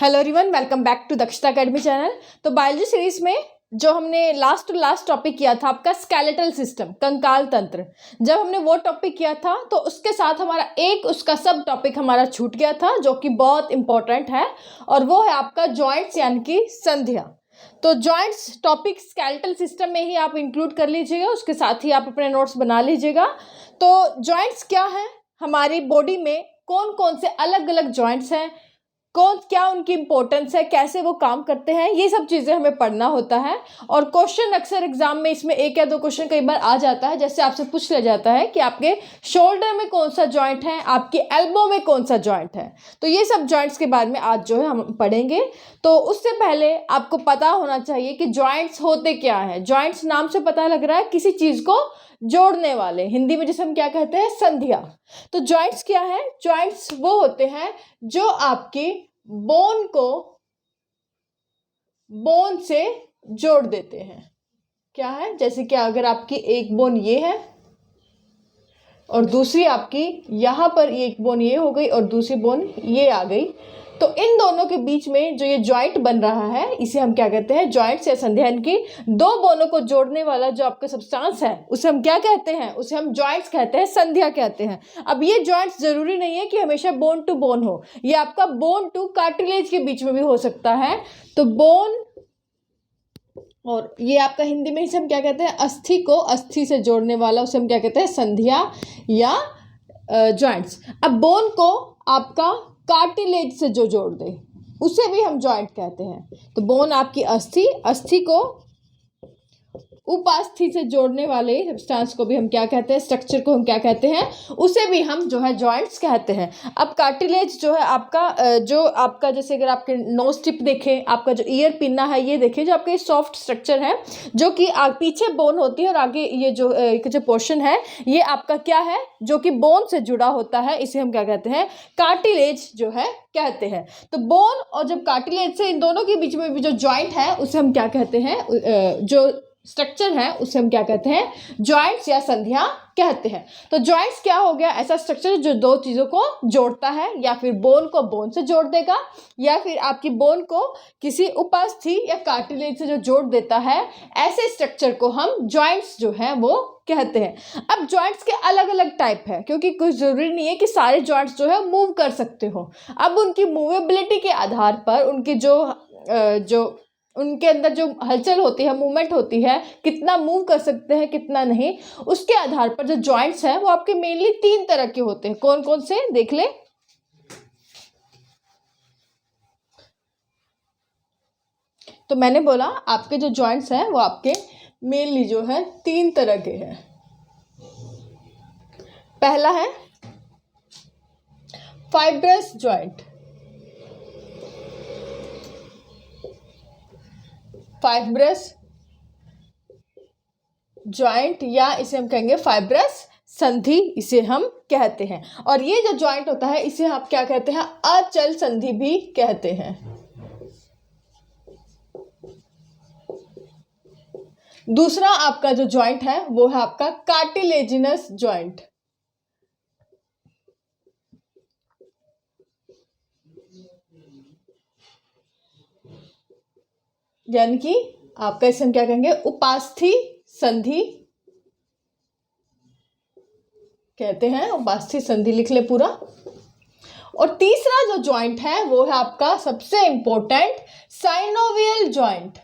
Hello everyone, welcome back to Dakshata academy channel. तो biology series में जो हमने लास्ट टॉपिक किया था आपका स्केलेटल सिस्टम, कंकाल तंत्र। जब हमने वो टॉपिक किया था तो उसके साथ हमारा एक उसका सब टॉपिक हमारा छूट गया था जो कि बहुत इंपॉर्टेंट है, और वो है आपका जॉइंट्स यानी कि संधियाँ। तो जॉइंट्स टॉपिक स्केलेटल सिस्टम में ही आप इंक्लूड कर लीजिएगा, उसके साथ ही आप अपने नोट्स बना लीजिएगा। तो जॉइंट्स क्या है, हमारी बॉडी में कौन कौन से अलग अलग जॉइंट्स हैं, क्या उनकी इंपॉर्टेंस है, कैसे वो काम करते हैं, ये सब चीज़ें हमें पढ़ना होता है। और क्वेश्चन अक्सर एग्जाम में इसमें एक या दो क्वेश्चन कई बार आ जाता है, जैसे आपसे पूछ लिया जाता है कि आपके शोल्डर में कौन सा जॉइंट है, आपके एल्बो में कौन सा जॉइंट है। तो ये सब जॉइंट्स के बारे में आज जो है हम पढ़ेंगे। तो उससे पहले आपको पता होना चाहिए कि जॉइंट्स होते क्या है। जॉइंट्स नाम से पता लग रहा है किसी चीज़ को जोड़ने वाले, हिंदी में जिसे हम क्या कहते हैं, संधियाँ। तो जॉइंट्स क्या है? जॉइंट्स वो होते हैं जो आपकी बोन को बोन से जोड़ देते हैं। क्या है? जैसे कि अगर आपकी एक बोन ये है और दूसरी आपकी यहाँ पर एक बोन ये हो गई और दूसरी बोन ये आ गई, तो इन दोनों के बीच में जो ये जॉइंट बन रहा है इसे हम क्या कहते हैं, जॉइंट्स या संधियाँ। इनकी दो बोनों को जोड़ने वाला जो आपका सब्सटेंस है उसे हम क्या कहते हैं, उसे हम जॉइंट्स कहते हैं, संधियाँ कहते हैं। अब ये जॉइंट्स जरूरी नहीं है कि हमेशा बोन टू बोन हो, ये आपका बोन टू कार्टिलेज के बीच में भी हो सकता है। तो बोन और ये आपका हिंदी में इसे हम क्या कहते हैं, अस्थि को अस्थि से जोड़ने वाला, उसे हम क्या कहते हैं, संधियाँ या जॉइंट्स। अब बोन को आपका कार्टिलेज से जो जोड़ दे उसे भी हम जॉइंट कहते हैं। तो बोन आपकी अस्थि को उपास्थि से जोड़ने वाले सब्सटेंस को भी हम क्या कहते हैं, स्ट्रक्चर को हम क्या कहते हैं, उसे भी हम जो है जॉइंट्स कहते हैं। अब कार्टिलेज जो है आपका जैसे अगर आपके नोज टिप देखें, आपका जो ईयर पिन्ना है ये देखें, जो आपके सॉफ्ट स्ट्रक्चर है जो कि पीछे बोन होती है और आगे ये जो पोर्शन है ये आपका क्या है, जो कि बोन से जुड़ा होता है, इसे हम क्या कहते हैं, कार्टिलेज जो है कहते हैं। तो बोन और जब कार्टिलेज से इन दोनों के बीच में भी जो जॉइंट है उसे हम क्या कहते हैं, जो स्ट्रक्चर है उसे हम क्या कहते हैं, जॉइंट्स या संधियां कहते हैं। तो जॉइंट्स क्या हो गया, ऐसा स्ट्रक्चर जो दो चीज़ों को जोड़ता है, या फिर बोन को बोन से जोड़ देगा या फिर आपकी बोन को किसी उपास्थि या कार्टिलेज से जो जोड़ देता है, ऐसे स्ट्रक्चर को हम जॉइंट्स जो है वो कहते हैं। अब जॉइंट्स के अलग अलग टाइप है, क्योंकि कुछ जरूरी नहीं है कि सारे जॉइंट्स जो है मूव कर सकते हो। अब उनकी मूवेबिलिटी के आधार पर उनकी जो उनके अंदर जो हलचल होती है, मूवमेंट होती है, कितना मूव कर सकते हैं कितना नहीं, उसके आधार पर जो जॉइंट्स हैं वो आपके मेनली 3 तरह के होते हैं। कौन कौन से देख ले। तो मैंने बोला आपके जो जॉइंट्स हैं वो आपके मेनली जो है 3 तरह के हैं। पहला है फाइब्रस जॉइंट। फाइब्रस जॉइंट या इसे हम कहेंगे फाइब्रस संधि, इसे हम कहते हैं। और ये जो जॉइंट होता है इसे आप क्या कहते हैं, अचल संधि भी कहते हैं। दूसरा आपका जो जॉइंट है वो है आपका कार्टिलेजिनस जॉइंट। यानी कि आपका इसे हम क्या कहेंगे, उपास्थि संधि कहते हैं, उपास्थि संधि लिख ले पूरा। और तीसरा जो जॉइंट है वो है आपका सबसे important synovial joint.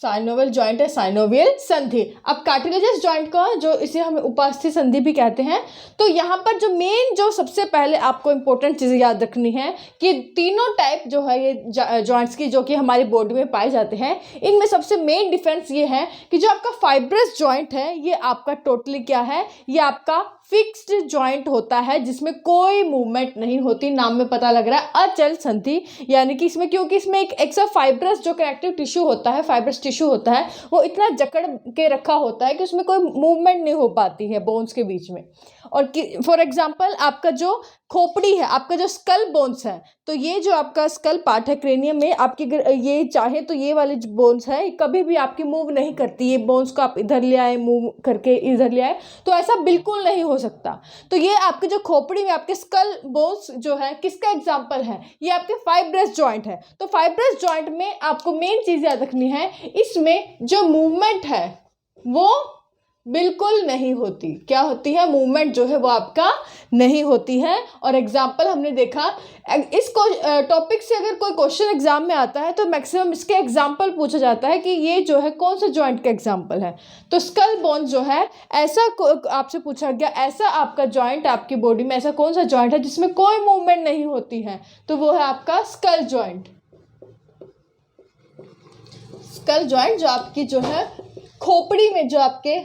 Synovial joint है साइनोवियल संधि। अब कार्टिलेजस जॉइंट का जो इसे हम उपास्थि संधि भी कहते हैं। तो यहाँ पर जो मेन जो सबसे पहले आपको इंपॉर्टेंट चीज़ याद रखनी है कि तीनों टाइप जो है ये जॉइंट्स की जो कि हमारी बॉडी में पाए जाते हैं, इनमें सबसे मेन डिफरेंस ये है कि जो आपका फाइब्रस जॉइंट है ये आपका टोटली क्या है, ये आपका फिक्स्ड जॉइंट होता है जिसमें कोई मूवमेंट नहीं होती। नाम में पता लग रहा है अचल संधि, यानी कि इसमें क्योंकि इसमें एक एक्स्ट्रा फाइब्रस जो कनेक्टिव टिश्यू होता है, फाइब्रस टिश्यू होता है वो इतना जकड़ के रखा होता है कि उसमें कोई मूवमेंट नहीं हो पाती है बोन्स के बीच में। और फॉर एग्जांपल आपका जो खोपड़ी है, आपका जो स्कल बोन्स है, तो ये जो आपका स्कल पार्ट है क्रेनियम में, आपकी ये चाहे तो ये वाले जो बोन्स है कभी भी आपकी मूव नहीं करती। ये बोन्स को आप इधर ले आए, मूव करके इधर ले आए, तो ऐसा बिल्कुल नहीं हो सकता। तो ये आपके जो खोपड़ी में आपके स्कल बोन्स जो है किसका एग्जाम्पल है, ये आपके फाइब्रस जॉइंट है। तो फाइब्रस जॉइंट में आपको मेन चीज़ याद रखनी है, इसमें जो मूवमेंट है वो बिल्कुल नहीं होती। क्या होती है, मूवमेंट जो है वो आपका नहीं होती है। और एग्जाम्पल हमने देखा, इसको टॉपिक से अगर कोई क्वेश्चन एग्जाम में आता है तो मैक्सिमम इसके एग्जाम्पल पूछा जाता है कि ये जो है कौन सा जॉइंट का एग्जाम्पल है। तो स्कल बोन जो है, ऐसा आपसे पूछा गया ऐसा आपका जॉइंट आपकी बॉडी में ऐसा कौन सा जॉइंट है जिसमें कोई मूवमेंट नहीं होती है, तो वो है आपका स्कल जॉइंट। स्कल जॉइंट जो आपकी जो है खोपड़ी में जो आपके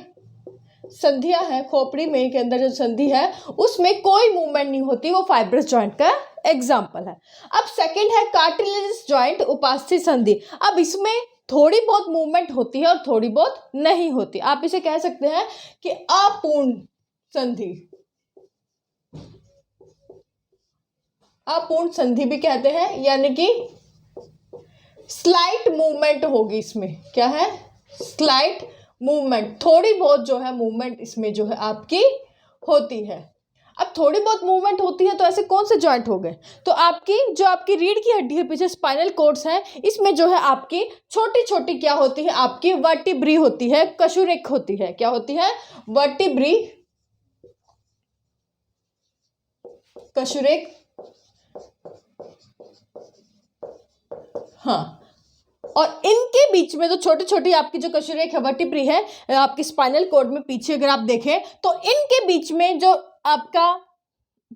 संधियां है, खोपड़ी में के अंदर जो संधि है उसमें कोई मूवमेंट नहीं होती, वो फाइब्रस जॉइंट का एग्जाम्पल है। अब सेकंड है कार्टिलेजियस जॉइंट, उपास्थि संधि। अब इसमें थोड़ी बहुत मूवमेंट होती है और थोड़ी बहुत नहीं होती। आप इसे कह सकते हैं कि अपूर्ण संधि, अपूर्ण संधि भी कहते हैं, यानी कि स्लाइट मूवमेंट होगी इसमें। क्या है, स्लाइट मूवमेंट, थोड़ी बहुत जो है मूवमेंट इसमें जो है आपकी होती है। अब थोड़ी बहुत मूवमेंट होती है तो ऐसे कौन से जॉइंट हो गए, तो आपकी जो आपकी रीढ़ की हड्डी है पीछे स्पाइनल कॉर्ड्स है, इसमें जो है आपकी छोटी छोटी क्या होती है, आपकी वर्टिब्री होती है, कशुरेक होती है। क्या होती है, वर्टिब्री, कशुरेक। हाँ, और इनके बीच में जो छोटी छोटी आपकी जो कशुरेक है, वर्टिब्री है आपकी स्पाइनल कॉर्ड में पीछे अगर आप देखें तो इनके बीच में जो आपका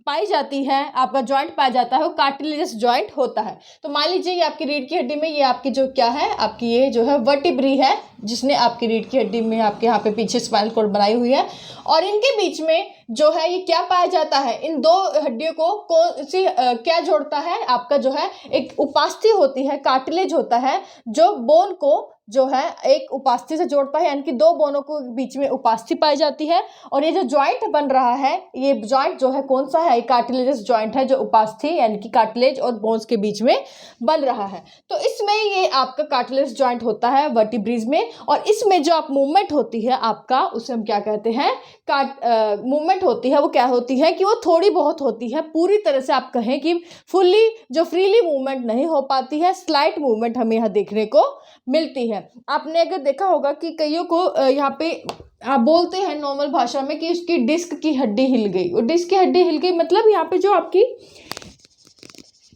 पाई जाती है, आपका जॉइंट पाया जाता है, वो कार्टिलेजियस जॉइंट होता है। तो मान लीजिए ये आपकी रीढ़ की हड्डी में ये आपकी जो क्या है, आपकी ये जो है वर्टिब्री है, जिसने आपकी रीढ़ की हड्डी में आपके यहाँ पे पीछे स्पाइनल कॉर्ड बनाई हुई है, और इनके बीच में जो है ये क्या पाया जाता है, इन दो हड्डियों को कौन सी क्या जोड़ता है, आपका जो है एक उपास्थि होती है, कार्टिलेज होता है जो बोन को जो है एक उपास्थि से जोड़ता है, यानी कि दो बोनों को बीच में उपास्थि पाई जाती है। और ये जो जॉइंट बन रहा है, ये जॉइंट जो है कौन सा है, कार्टिलेजस जॉइंट है जो उपास्थि यानी कि कार्टिलेज और बोन्स के बीच में बन रहा है। तो इसमें ये आपका कार्टिलेज जॉइंट होता है वर्टिब्रीज में, और इसमें जो आप मूवमेंट होती है आपका, उसे हम क्या कहते हैं, मूवमेंट होती है, वो क्या होती है कि वो थोड़ी बहुत होती है, पूरी तरह से आप कहें कि फुल्ली जो फ्रीली मूवमेंट नहीं हो पाती है, स्लाइट मूवमेंट हमें यहाँ देखने को मिलती है। आपने अगर देखा होगा कि कईयों को यहाँ पे आप बोलते हैं नॉर्मल भाषा में कि उसकी डिस्क की हड्डी हिल गई, और डिस्क की हड्डी हिल गई मतलब यहाँ पे जो आपकी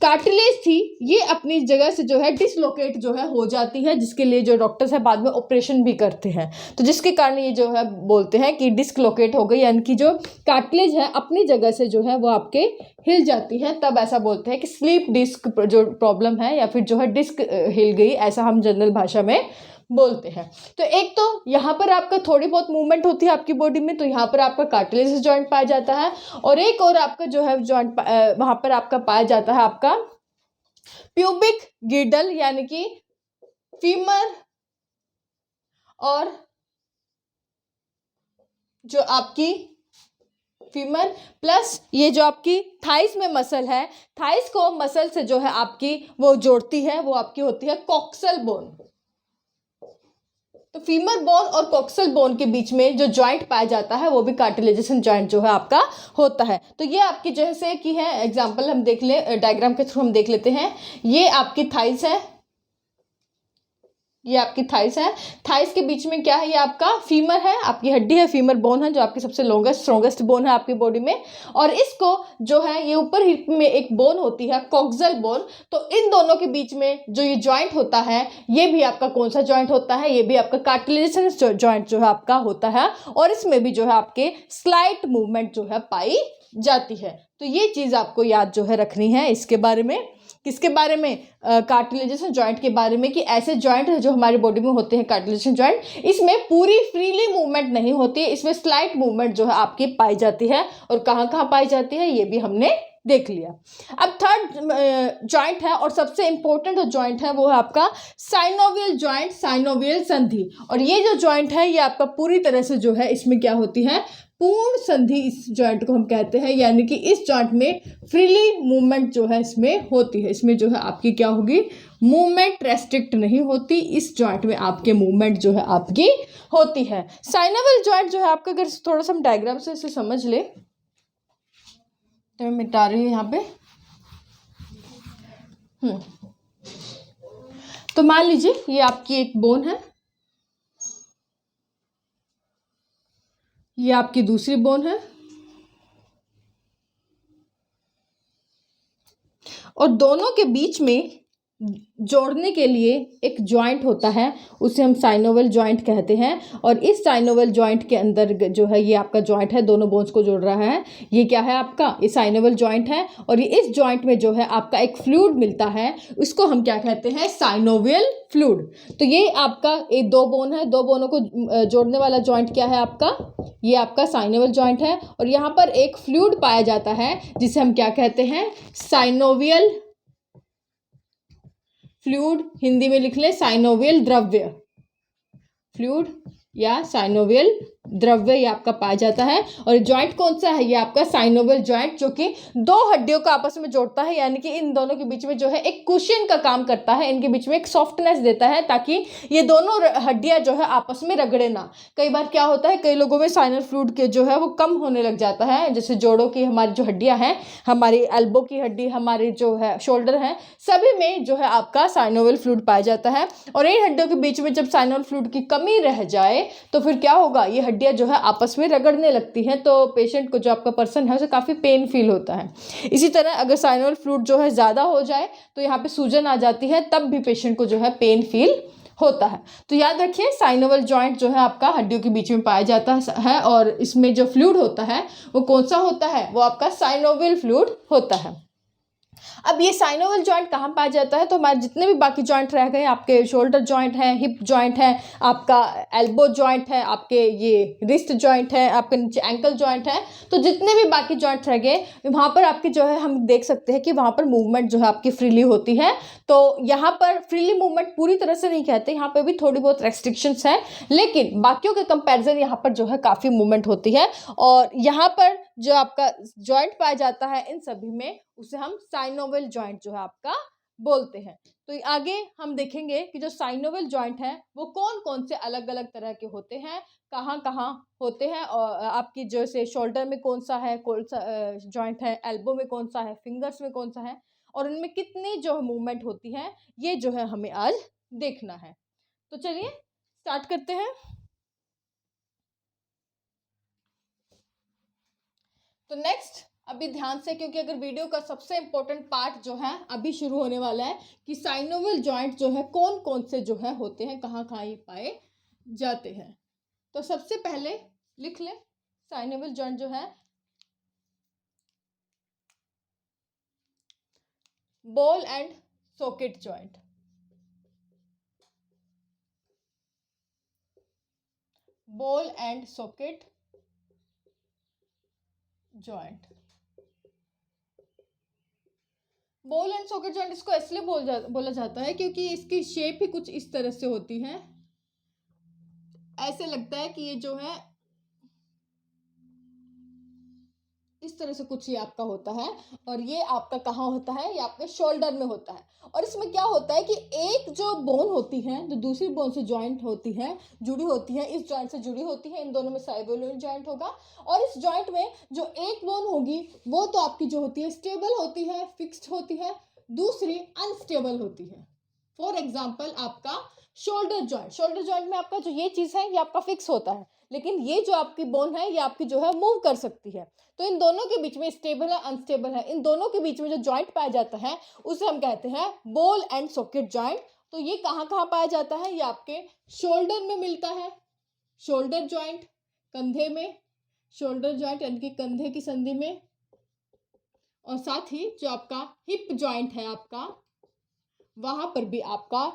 कार्टिलेज थी ये अपनी जगह से जो है डिसलोकेट जो है हो जाती है, जिसके लिए जो डॉक्टर्स है बाद में ऑपरेशन भी करते हैं। तो जिसके कारण ये जो है बोलते हैं कि डिसलोकेट हो गई, यानी कि जो कार्टिलेज है अपनी जगह से जो है वो आपके हिल जाती है, तब ऐसा बोलते हैं कि स्लीप डिस्क जो प्रॉब्लम है या फिर जो है डिस्क हिल गई, ऐसा हम जनरल भाषा में बोलते हैं। तो एक तो यहाँ पर आपका थोड़ी बहुत मूवमेंट होती है आपकी बॉडी में, तो यहाँ पर आपका कार्टिलेजियस जॉइंट पाया जाता है, और एक और आपका जो है जॉइंट वहाँ पर आपका पाया जाता है आपका प्यूबिक गिर्डल, यानी कि फीमर, और जो आपकी फीमर प्लस ये जो आपकी थाइस में मसल है, थाइस को मसल से जो है आपकी वो जोड़ती है, वो आपकी होती है कॉक्सल बोन। तो फीमर बोन और कॉक्सल बोन के बीच में जो जॉइंट पाया जाता है वो भी कार्टिलेजियस जॉइंट जो है आपका होता है। तो ये आपकी जैसे कि है एग्जांपल हम देख ले, डायग्राम के थ्रू हम देख लेते हैं। ये आपकी थाइस है, ये आपकी थाइस है, थाइस के बीच में क्या है, ये आपका फीमर है, आपकी हड्डी है, फीमर बोन है जो आपकी सबसे लॉन्गेस्ट स्ट्रॉन्गेस्ट बोन है आपकी बॉडी में, और इसको जो है ये ऊपर हिप में एक बोन होती है कॉक्सल बोन। तो इन दोनों के बीच में जो ये जॉइंट होता है ये भी आपका कौन सा जॉइंट होता है, ये भी आपका कार्टिलेजियस जॉइंट जो है आपका होता है, और इसमें भी जो है आपके स्लाइट मूवमेंट जो है पाई जाती है। तो ये चीज़ आपको याद जो है रखनी है इसके बारे में, किसके बारे में, कार्टिलेजियस जॉइंट के बारे में, कि ऐसे जॉइंट जो हमारी बॉडी में होते हैं कार्टिलेजियस जॉइंट, इसमें पूरी फ्रीली मूवमेंट नहीं होती है, इसमें स्लाइट मूवमेंट जो है आपकी पाई जाती है, और कहाँ कहाँ पाई जाती है ये भी हमने देख लिया। अब थर्ड जॉइंट है और सबसे इंपॉर्टेंट जो जॉइंट है वो है आपका साइनोवियल जॉइंट, साइनोवियल संधि। और ये जो जॉइंट है ये आपका पूरी तरह से जो है इसमें क्या होती है, पूर्ण संधि इस जॉइंट को हम कहते हैं, यानी कि इस जॉइंट में फ्रीली मूवमेंट जो है इसमें होती है। इसमें जो है आपकी क्या होगी, मूवमेंट रेस्ट्रिक्ट नहीं होती, इस जॉइंट में आपके मूवमेंट जो है आपकी होती है। साइनोवियल जॉइंट जो है आपका, अगर थोड़ा सा हम डायग्राम से इसे समझ ले तो मैं मिटा रही हूँ यहाँ पे। तो मान लीजिए ये आपकी एक बोन है, ये आपकी दूसरी बोन है, और दोनों के बीच में जोड़ने के लिए एक जॉइंट होता है, उसे हम साइनोवियल जॉइंट कहते हैं। और इस साइनोवियल जॉइंट के अंदर जो है ये आपका जॉइंट है, दोनों बोन्स को जोड़ रहा है, ये क्या है आपका, ये साइनोवियल जॉइंट है। और ये इस जॉइंट में जो है आपका एक फ्लूइड मिलता है, उसको हम क्या कहते हैं, साइनोवियल फ्लूइड। तो ये आपका एक दो बोन है, दो बोनों को जोड़ने वाला जॉइंट क्या है आपका, ये आपका साइनोवियल जॉइंट है। और यहाँ पर एक फ्लूइड पाया जाता है जिसे हम क्या कहते हैं, साइनोवियल फ्लूइड। हिंदी में लिख ले साइनोवियल द्रव्य, फ्लूइड या साइनोवियल द्रव्य ये आपका पाया जाता है। और जॉइंट कौन सा है, ये आपका साइनोवियल जॉइंट, जो कि दो हड्डियों को आपस में जोड़ता है, यानी कि इन दोनों के बीच में जो है एक कुशन का काम करता है, इनके बीच में एक सॉफ्टनेस देता है ताकि ये दोनों हड्डियां जो है आपस में रगड़े ना। कई बार क्या होता है, कई लोगों में साइनल फ्लूइड के जो है वो कम होने लग जाता है, जैसे जोड़ों की हमारी जो हड्डियां हैं, हमारी एल्बो की हड्डी, हमारी जो है शोल्डर है, सभी में जो है आपका साइनोवियल फ्लूइड पाया जाता है। और इन हड्डियों के बीच में जब साइनोवियल फ्लूइड की कमी रह जाए तो फिर क्या होगा, ये हड्डियां जो है आपस में रगड़ने लगती हैं, तो पेशेंट को, जो आपका पर्सन है, उसे काफ़ी पेन फील होता है। इसी तरह अगर साइनोवियल फ्लूइड जो है ज़्यादा हो जाए तो यहाँ पे सूजन आ जाती है, तब भी पेशेंट को जो है पेन फील होता है। तो याद रखिए साइनोवियल जॉइंट जो है आपका हड्डियों के बीच में पाया जाता है, और इसमें जो फ्लूइड होता है वो कौन सा होता है, वो आपका साइनोवियल फ्लूइड होता है। अब ये साइनोवियल जॉइंट कहाँ पाया जाता है, तो हमारे जितने भी बाकी जॉइंट रह गए, आपके शोल्डर जॉइंट है, हिप जॉइंट है, आपका एल्बो जॉइंट है, आपके ये रिस्ट जॉइंट है, आपके नीचे एंकल जॉइंट है, तो जितने भी बाकी जॉइंट रह गए वहाँ पर आपके जो है हम देख सकते हैं कि वहाँ पर मूवमेंट जो है आपकी फ्रीली होती है। तो यहाँ पर फ्रीली मूवमेंट पूरी तरह से नहीं कहते, यहाँ पर भी थोड़ी बहुत रेस्ट्रिक्शंस है, लेकिन बाकियों के कंपेरिजन यहाँ पर जो है काफ़ी मूवमेंट होती है। और यहाँ पर जो आपका जॉइंट पाया जाता है इन सभी में, उसे हम साइनोवियल जॉइंट जो है आपका बोलते हैं। तो आगे हम देखेंगे कि जो साइनोवियल जॉइंट है वो कौन कौन से अलग अलग तरह के होते हैं, कहाँ कहाँ होते हैं, और आपकी जैसे शोल्डर में कौन सा है, कौन सा जॉइंट है, एल्बो में कौन सा है, फिंगर्स में कौन सा है, और उनमें कितनी जो मूवमेंट होती है, ये जो है हमें आज देखना है। तो चलिए स्टार्ट करते हैं। तो नेक्स्ट अभी ध्यान से, क्योंकि अगर वीडियो का सबसे इम्पोर्टेंट पार्ट जो है अभी शुरू होने वाला है कि साइनोवियल जॉइंट जो है कौन कौन से जो है होते हैं, कहाँ कहाँ ये पाए जाते हैं। तो सबसे पहले लिख ले साइनोवियल जॉइंट जो है, ball and socket joint, ball and socket joint. Ball and socket joint इसको इसलिए बोला जाता है क्योंकि इसकी शेप ही कुछ इस तरह से होती है, ऐसे लगता है कि ये जो है इस तरह से कुछ ये आपका होता है, और ये आपका कहाँ होता है, ये आपके शोल्डर में होता है। और इसमें क्या होता है कि एक जो बोन होती है जो दूसरी बोन से जॉइंट होती है, जुड़ी होती है, इस जॉइंट से जुड़ी होती है, इन दोनों में साइनोवियल जॉइंट होगा। और इस जॉइंट में जो एक बोन होगी वो तो आपकी जो होती है स्टेबल होती है, फिक्स्ड होती है, दूसरी अनस्टेबल होती है। फॉर एग्जाम्पल आपका शोल्डर जॉइंट, शोल्डर जॉइंट में आपका जो ये चीज़ है ये आपका फिक्स होता है, लेकिन ये जो आपकी बोन है ये आपकी जो है मूव कर सकती है। तो इन दोनों के बीच में स्टेबल है, अनस्टेबल है, इन दोनों के बीच में जो जॉइंट पाया जाता है उसे हम कहते हैं बॉल एंड सॉकेट जॉइंट। तो ये कहाँ कहाँ पाया जाता है, ये आपके शोल्डर में मिलता है, शोल्डर जॉइंट, कंधे में, शोल्डर जॉइंट यानी कि कंधे की संधि में, और साथ ही जो आपका हिप जॉइंट है आपका, वहां पर भी आपका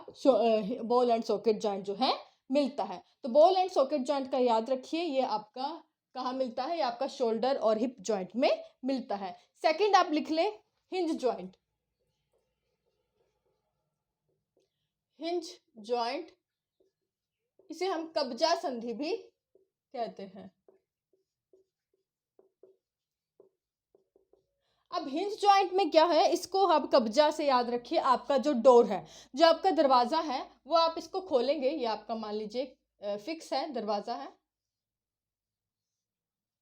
बॉल एंड सॉकेट जॉइंट जो है मिलता है। तो बॉल एंड सॉकेट जॉइंट का याद रखिए, ये आपका कहाँ मिलता है? ये आपका शोल्डर और हिप जॉइंट में मिलता है। सेकंड आप लिख लें हिंज जॉइंट। हिंज जॉइंट, इसे हम कब्जा संधि भी कहते हैं। अब हिंज जॉइंट में क्या है, इसको आप कब्जा से याद रखिए। आपका जो डोर है, जो आपका दरवाजा है, वो आप इसको खोलेंगे, ये आपका मान लीजिए फिक्स है, दरवाजा है।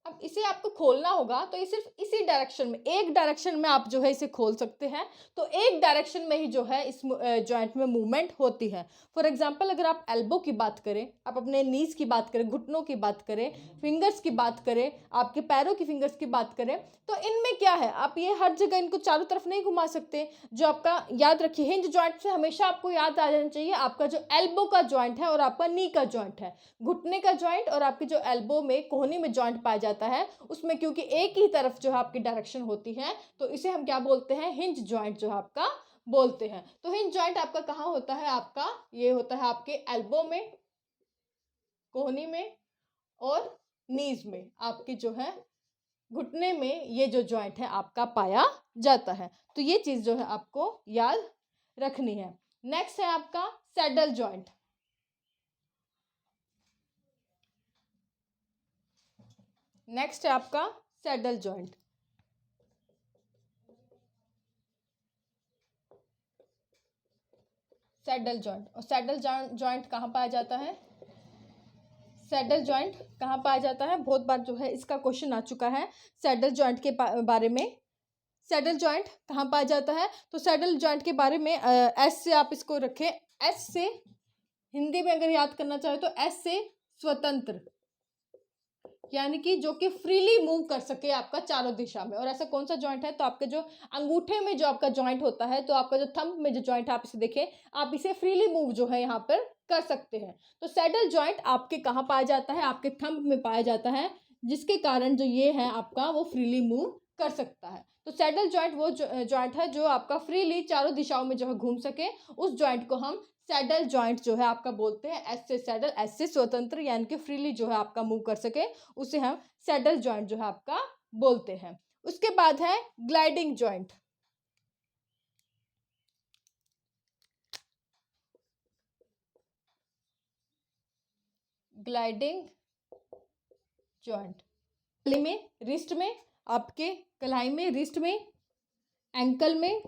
अब इसे आपको खोलना होगा, तो ये सिर्फ इसी डायरेक्शन में, एक डायरेक्शन में आप जो है इसे खोल सकते हैं। तो एक डायरेक्शन में ही जो है इस जॉइंट में मूवमेंट होती है। फॉर एग्जांपल अगर आप एल्बो की बात करें, आप अपने नीज की बात करें, घुटनों की बात करें, फिंगर्स की बात करें, आपके पैरों की फिंगर्स की बात करें, तो इनमें क्या है, आप ये हर जगह इनको चारों तरफ नहीं घुमा सकते। जो आपका, याद रखिए, हिंज जॉइंट से हमेशा आपको याद आ जाना चाहिए आपका जो एल्बो का जॉइंट है और आपका नी का जॉइंट है। घुटने का जॉइंट और आपके जो एल्बो में, कोहनी में जॉइंट पाया जाता है, उसमें क्योंकि एक ही तरफ जो है आपकी डायरेक्शन होती है, तो इसे हम क्या बोलते हैं? हिंज जॉइंट जो है आपका बोलते हैं। तो हिंज जॉइंट आपका कहाँ होता है? आपका ये होता है आपके एल्बो में, कोहनी में और नीज में, आपकी जो है घुटने में ये जो जॉइंट है आपका पाया जाता है। तो ये चीज जो है आपको याद रखनी है। नेक्स्ट है आपका सैडल जॉइंट। नेक्स्ट है आपका सैडल जॉइंट। सैडल जॉइंट, और सैडल जॉइंट कहाँ पाया जाता है? सैडल जॉइंट कहाँ पाया जाता है? बहुत बार जो है इसका क्वेश्चन आ चुका है सैडल जॉइंट के बारे में। सैडल जॉइंट कहाँ पाया जाता है? तो सैडल जॉइंट के बारे में एस से आप इसको रखें। एस से, हिंदी में अगर याद करना चाहे तो एस से स्वतंत्र, यानी कि जो कि फ्रीली मूव कर सके आपका चारों दिशा में। और ऐसा कौन सा जॉइंट है? तो आपके जो अंगूठे में जो आपका जॉइंट होता है, तो आपका जो थंब में जो जॉइंट है, आप इसे देखें, आप इसे फ्रीली मूव जो है यहाँ पर कर सकते हैं। तो सैडल जॉइंट आपके कहाँ पाया जाता है? आपके थंब में पाया जाता है, जिसके कारण जो ये है आपका वो फ्रीली मूव कर सकता है। तो सैडल जॉइंट वो जॉइंट है जो आपका फ्रीली चारों दिशाओं में जो है घूम सके, उस जॉइंट को हम सैडल जॉइंट जो है आपका बोलते हैं। एस से सैडल, एस से स्वतंत्र, यानी कि फ्रीली जो है आपका मूव कर सके, उसे हम सैडल जॉइंट जो है आपका बोलते हैं। उसके बाद है ग्लाइडिंग जॉइंट। ग्लाइडिंग जॉइंट कलाई में, रिस्ट में, आपके कलाई में, रिस्ट में, एंकल में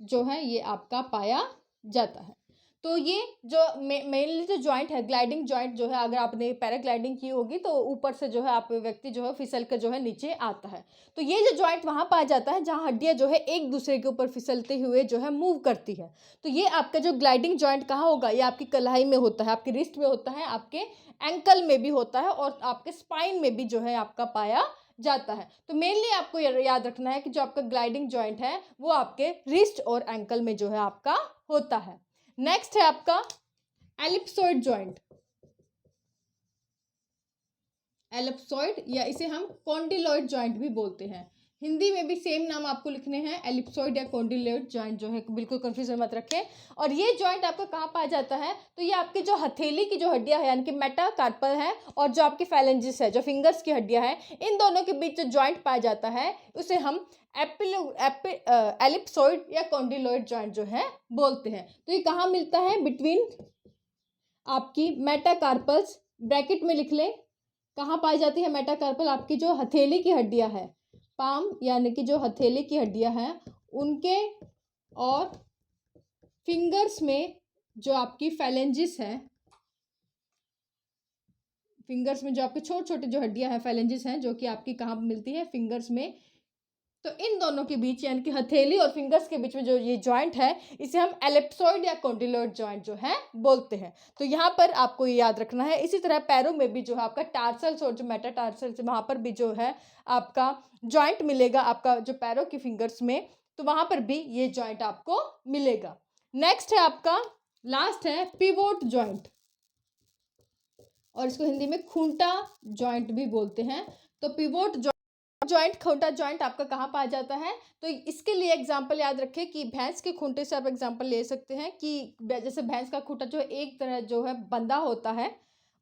जो है ये आपका पाया जाता है। तो ये जो मेनली जो जॉइंट है, ग्लाइडिंग जॉइंट जो है, अगर आपने पैराग्लाइडिंग की होगी तो ऊपर से जो है आप व्यक्ति जो है फिसल कर जो है नीचे आता है। तो ये जो जॉइंट वहाँ पाया जाता है जहाँ हड्डियाँ जो है एक दूसरे के ऊपर फिसलते हुए जो है मूव करती है। तो ये आपका जो ग्लाइडिंग जॉइंट कहाँ होगा? ये आपकी कलाई में होता है, आपकी रिस्ट में होता है, आपके एंकल में भी होता है, और आपके स्पाइन में भी जो है आपका पाया जाता है। तो मेनली आपको याद रखना है कि जो आपका ग्लाइडिंग जॉइंट है वो आपके रिस्ट और एंकल में जो है आपका होता है। नेक्स्ट है आपका एलिप्सॉइड जॉइंट। एलिप्सॉइड, या इसे हम कॉन्डिलॉइड जॉइंट भी बोलते हैं। हिंदी में भी सेम नाम आपको लिखने हैं, एलिप्सॉइड या कॉन्डिलॉइड जॉइंट जो है, बिल्कुल कंफ्यूजन मत रखें। और ये जॉइंट आपका कहाँ पाया जाता है? तो ये आपके जो हथेली की जो हड्डियां है, यानी कि मेटाकार्पल है, और जो आपकी फैलेंजिस है, जो फिंगर्स की हड्डियां हैं, इन दोनों के बीच जो जॉइंट पाया जाता है, उसे हम एलिप्सॉइड या कॉन्डिलॉइड जॉइंट जो है बोलते हैं। तो ये कहाँ मिलता है? बिटवीन आपकी मेटाकार्पल्स, ब्रैकेट में लिख लें, कहाँ पाई जाती है मेटाकार्पल? आपकी जो हथेली की हड्डियां है, पाम यानी कि जो हथेली की हड्डियां हैं उनके, और फिंगर्स में जो आपकी फैलेंजिस है, फिंगर्स में जो आपके छोटे छोटे जो हड्डियां हैं, फैलेंजिस हैं, जो कि आपकी कहाँ मिलती है? फिंगर्स में। तो इन दोनों के बीच, यानी कि हथेली और फिंगर्स के बीच में जो ये जॉइंट है, इसे हम एलिप्सॉइड या कॉन्डिलॉइड जॉइंट जो है बोलते हैं। तो यहाँ पर आपको ये याद रखना है। इसी तरह पैरों में भी जो है आपका टार्सल्स और जो मेटाटार्सल्स, वहाँ पर भी जो है आपका जॉइंट मिलेगा, आपका जो पैरों की फिंगर्स में, तो वहाँ पर भी ये जॉइंट आपको मिलेगा। नेक्स्ट है आपका, लास्ट है पिवोट जॉइंट, और इसको हिंदी में खूंटा जॉइंट भी बोलते हैं। तो पिवोट जॉइंट, खूंटा जॉइंट आपका कहाँ पाया जाता है? तो इसके लिए एग्जांपल याद रखें कि भैंस के खूंटे से आप एग्जांपल ले सकते हैं कि जैसे भैंस का खूंटा जो एक तरह जो है बंधा होता है,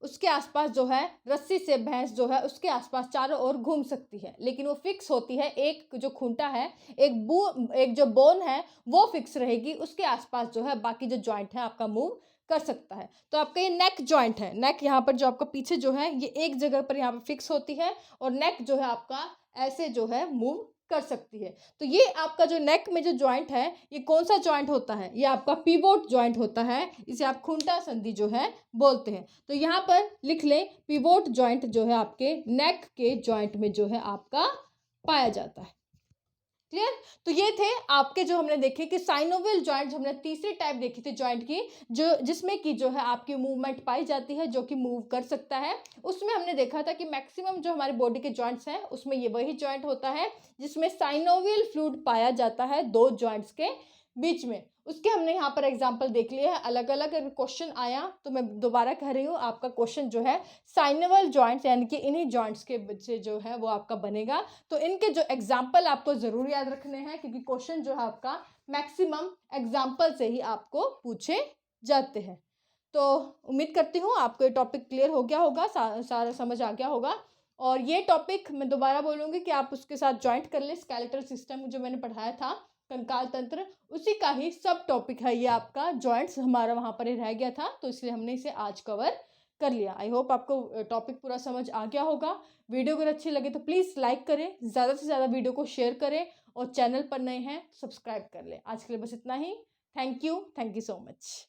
उसके आसपास जो है रस्सी से भैंस जो है उसके आसपास चारों ओर घूम सकती है, लेकिन वो फिक्स होती है। एक जो खूंटा है, एक जो बोन है वो फिक्स रहेगी, उसके आसपास जो है बाकी जो जॉइंट है आपका मूव कर सकता है। तो आपका ये नेक जॉइंट है, नेक यहाँ पर जो आपका पीछे जो है ये एक जगह पर यहाँ पर फिक्स होती है, और नेक जो है आपका ऐसे जो है मूव कर सकती है। तो ये आपका जो नेक में जो जॉइंट है ये कौन सा जॉइंट होता है, ये आपका पिवोट जॉइंट होता है, इसे आप खूंटा संधि जो है बोलते हैं। तो यहाँ पर लिख लें, पिवोट जॉइंट जो है आपके नेक के जॉइंट में जो है आपका पाया जाता है। क्लियर। तो ये थे आपके जो हमने देखे कि साइनोवियल जॉइंट, हमने तीसरी टाइप देखी थी जॉइंट की, जो जिसमें कि जो है आपकी मूवमेंट पाई जाती है, जो कि मूव कर सकता है। उसमें हमने देखा था कि मैक्सिमम जो हमारे बॉडी के जॉइंट्स हैं उसमें ये वही जॉइंट होता है जिसमें साइनोवियल फ्लूइड पाया जाता है दो जॉइंट्स के बीच में। उसके हमने यहाँ पर एग्जाम्पल देख लिए हैं अलग अलग। अगर क्वेश्चन आया तो मैं दोबारा कह रही हूँ, आपका क्वेश्चन जो है साइनोवियल जॉइंट्स यानी कि इन्हीं जॉइंट्स के से जो है वो आपका बनेगा। तो इनके जो एग्जाम्पल आपको जरूर याद रखने हैं, क्योंकि क्वेश्चन जो है आपका मैक्सिमम एग्जाम्पल से ही आपको पूछे जाते हैं। तो उम्मीद करती हूँ आपको ये टॉपिक क्लियर हो गया होगा, सारा समझ आ गया होगा। और ये टॉपिक मैं दोबारा बोलूँगी कि आप उसके साथ ज्वाइंट कर ले, स्केलेटल सिस्टम जो मैंने पढ़ाया था, कंकाल तंत्र, उसी का ही सब टॉपिक है ये आपका। जॉइंट्स हमारा वहाँ पर ही रह गया था, तो इसलिए हमने इसे आज कवर कर लिया। आई होप आपको टॉपिक पूरा समझ आ गया होगा। वीडियो अगर अच्छी लगे तो प्लीज़ लाइक करें, ज़्यादा से ज़्यादा वीडियो को शेयर करें, और चैनल पर नए हैं सब्सक्राइब कर लें। आज के लिए बस इतना ही। Thank you so much.